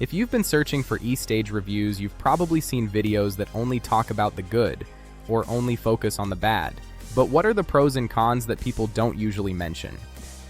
If you've been searching for eStage reviews, you've probably seen videos that only talk about the good or only focus on the bad. But what are the pros and cons that people don't usually mention?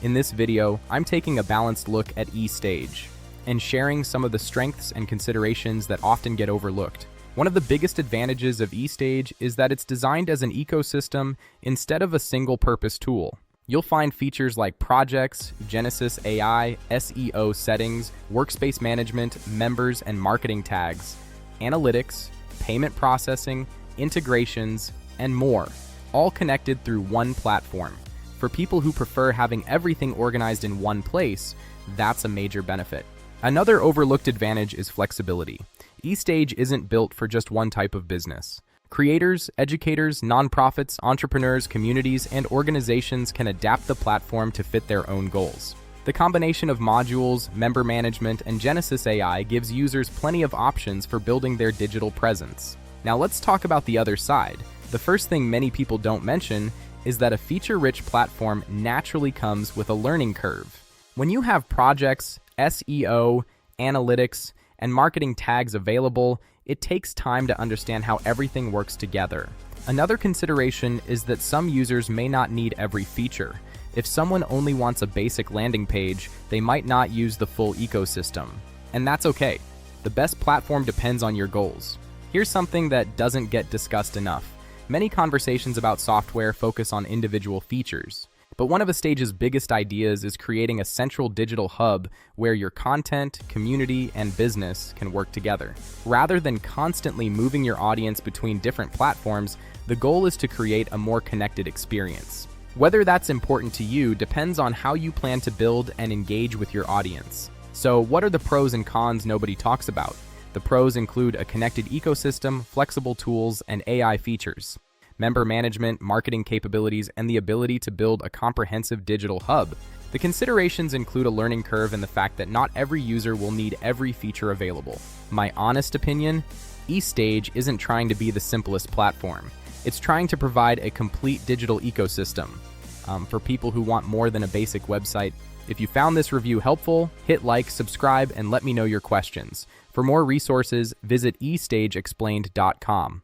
In this video, I'm taking a balanced look at eStage and sharing some of the strengths and considerations that often get overlooked. One of the biggest advantages of eStage is that it's designed as an ecosystem instead of a single-purpose tool. You'll find features like projects, Genesis AI, SEO settings, workspace management, members and marketing tags, analytics, payment processing, integrations, and more, all connected through one platform. For people who prefer having everything organized in one place, that's a major benefit. Another overlooked advantage is flexibility. eStage isn't built for just one type of business. Creators, educators, nonprofits, entrepreneurs, communities, and organizations can adapt the platform to fit their own goals. The combination of modules, member management, and Genesis AI gives users plenty of options for building their digital presence. Now let's talk about the other side. The first thing many people don't mention is that a feature-rich platform naturally comes with a learning curve. When you have projects, SEO, analytics, and marketing tags available, it takes time to understand how everything works together. Another consideration is that some users may not need every feature. If someone only wants a basic landing page, they might not use the full ecosystem. And that's okay. The best platform depends on your goals. Here's something that doesn't get discussed enough. Many conversations about software focus on individual features. But one of eStage's biggest ideas is creating a central digital hub where your content, community, and business can work together. Rather than constantly moving your audience between different platforms, the goal is to create a more connected experience. Whether that's important to you depends on how you plan to build and engage with your audience. So, what are the pros and cons nobody talks about? The pros include a connected ecosystem, flexible tools, and AI features, member management, marketing capabilities, and the ability to build a comprehensive digital hub. The considerations include a learning curve and the fact that not every user will need every feature available. My honest opinion, eStage isn't trying to be the simplest platform. It's trying to provide a complete digital ecosystem for people who want more than a basic website. If you found this review helpful, hit like, subscribe, and let me know your questions. For more resources, visit eStageexplained.com.